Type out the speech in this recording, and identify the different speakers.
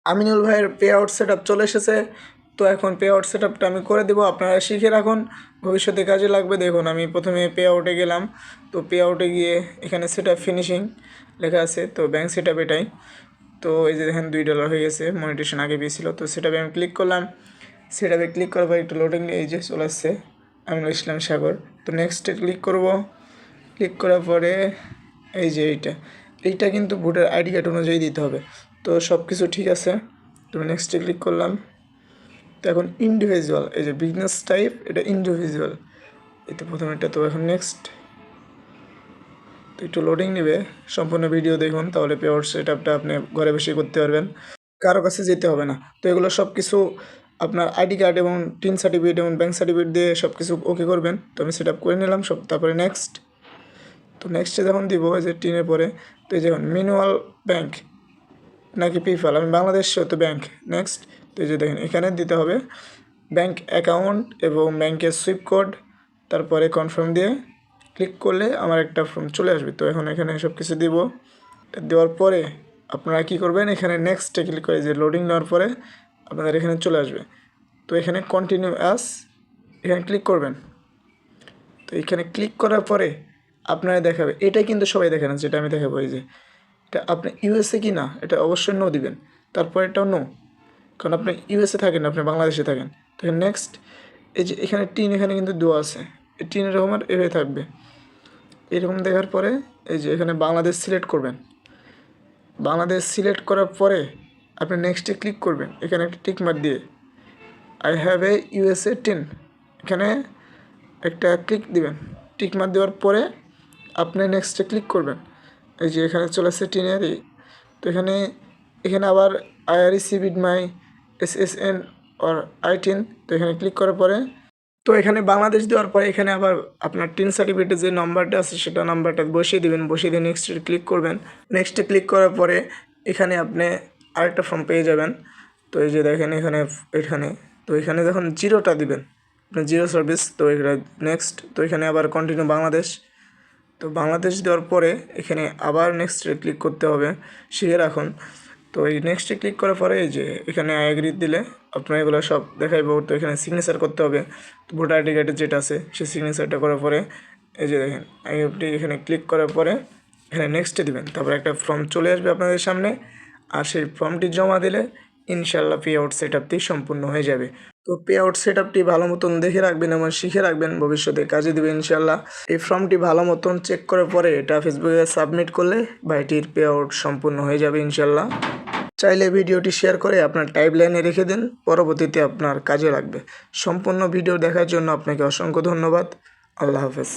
Speaker 1: আমিনুল ভাইয়ের pay out set up চলে এসেছে। তো এখন পে আউট সেট আপটা আমি করে দেবো, আপনারা শিখে রাখুন, ভবিষ্যতে কাজে লাগবে। দেখুন আমি প্রথমে পে আউটে গেলাম, তো পে আউটে গিয়ে এখানে সেট আপ ফিনিশিং লেখা আছে, তো ব্যাঙ্ক সেট আপ এটাই। তো এই যে দেখেন $2 হয়ে গেছে, মনিটেশন আগে পেয়েছিল। তো সেট আপে আমি ক্লিক করলাম, সেট আপে ক্লিক করার পর একটু লোডিং নিয়ে এই যে চলে আসছে আমিনুল ইসলাম সাগর। তো নেক্সটে ক্লিক করব, ক্লিক করার পরে এই যে এইটা কিন্তু ভোটার আইডি কার্ড অনুযায়ী দিতে হবে। তো সব কিছু ঠিক আছে, তো নেক্সটে ক্লিক করলাম। তো এখন ইন্ডিভিজুয়াল, এই যে বিজনেস টাইপ, এটা ইন্ডিভিজুয়াল, এই তো প্রথমেরটা। তো এখন নেক্সট, তো একটু লোডিং নেবে, সম্পূর্ণ ভিডিও দেখুন, তাহলে পে আউট সেট আপটা আপনি ঘরে বসে করতে পারবেন, কারো কাছে যেতে হবে না। তো এগুলো সব কিছু আপনার আইডি কার্ড এবং টিন সার্টিফিকেট এবং ব্যাঙ্ক সার্টিফিকেট দিয়ে সব কিছু ওকে করবেন। তো আমি সেট আপ করে নিলাম সব, তারপরে নেক্সট। তো নেক্সটে যখন দিব এই যে টিনের পরে, তো এই যখন ম্যানুয়াল ব্যাঙ্ক নাকি পিফাল, আমি বাংলাদেশ তো ব্যাঙ্ক নেক্সট। তো এই যে দেখেন এখানে দিতে হবে ব্যাঙ্ক অ্যাকাউন্ট এবং ব্যাঙ্কের সুইফট কোড, তারপরে কনফার্ম দিয়ে ক্লিক করলে আমার একটা ফর্ম চলে আসবে। তো এখন এখানে সব কিছু দিব, দেওয়ার পরে আপনারা কী করবেন, এখানে নেক্সটে ক্লিক করে যে লোডিং নেওয়ার পরে আপনাদের এখানে চলে আসবে। তো এখানে কন্টিনিউ অ্যাস, এখানে ক্লিক করবেন। তো এখানে ক্লিক করার পরে আপনারা দেখাবে, এটাই কিন্তু সবাই দেখে না, যেটা আমি দেখাবো। এই যে এটা আপনি ইউএসএ কি না, এটা অবশ্যই নো দিবেন, তারপর এটাও নো, কারণ আপনি ইউএসএ থাকেন, আপনি বাংলাদেশে থাকেন। তো নেক্সট, এই যে এখানে টিন এখানে কিন্তু দেওয়া আছে, এই টিন এরকম আর এভাবে থাকবে। এরকম দেখার পরে এই যে এখানে বাংলাদেশ সিলেক্ট করবেন, বাংলাদেশ সিলেক্ট করার পরে আপনি নেক্সটে ক্লিক করবেন, এখানে একটা টিক মার্ক দিয়ে I have a USA tin, এখানে একটা ক্লিক দিবেন। টিক মার্ক দেওয়ার পরে আপনি নেক্সটে ক্লিক করবেন, এই যে এখানে চলে আসছে টিনেরই। তো এখানে আবার I are received my SSN or I10, তো এখানে ক্লিক করার পরে, তো এখানে বাংলাদেশ দেওয়ার পরে এখানে আবার আপনার টিন সার্টিফিকেটের যে নাম্বারটা আছে সেটা নাম্বারটা বসিয়ে দেবেন, বসিয়ে দিয়ে নেক্সটে ক্লিক করবেন। নেক্সটে ক্লিক করার পরে এখানে আপনি আরেকটা ফর্ম পেয়ে যাবেন। তো এই যে দেখেন এখানে তো এখানে যখন জিরোটা দিবেন, আপনার জিরো সার্ভিস, তো এখানে নেক্সট, তো এখানে আবার কন্টিনিউ বাংলাদেশ। তো বাংলাদেশ দেওয়ার পরে এখানে আবার নেক্সটে ক্লিক করতে হবে, শিখে রাখুন। তো এই নেক্সটে ক্লিক করার পরে এই যে এখানে আই এগ্রি দিলে আপনার এগুলো সব দেখাইব। তো এখানে সিগনেচার করতে হবে, তো ভোটার আইডি কার্ডের যেটা আছে সেই সিগনেচারটা করার পরে এই যে দেখেন আইএফটি, এখানে ক্লিক করার পরে এখানে নেক্সটে দিবেন, তারপর একটা ফর্ম চলে আসবে আপনাদের সামনে, আর সেই ফর্মটি জমা দিলে ইনশাল্লাহ পে আউট সেট আপটি সম্পূর্ণ হয়ে যাবে। তো পে আউট সেট আপটি ভালো মতন দেখে রাখবেন এবং শিখে রাখবেন, ভবিষ্যতে কাজে দেবে ইনশাল্লাহ। এই ফর্মটি ভালো মতন চেক করার পরে এটা ফেসবুকে সাবমিট করলে ভাইটির পে আউট সম্পূর্ণ হয়ে যাবে ইনশাল্লাহ। চাইলে ভিডিওটি শেয়ার করে আপনার টাইমলাইনে রেখে দিন, পরবর্তীতে আপনার কাজে লাগবে। সম্পূর্ণ ভিডিও দেখার জন্য আপনাকে অসংখ্য ধন্যবাদ। আল্লাহ হাফেজ।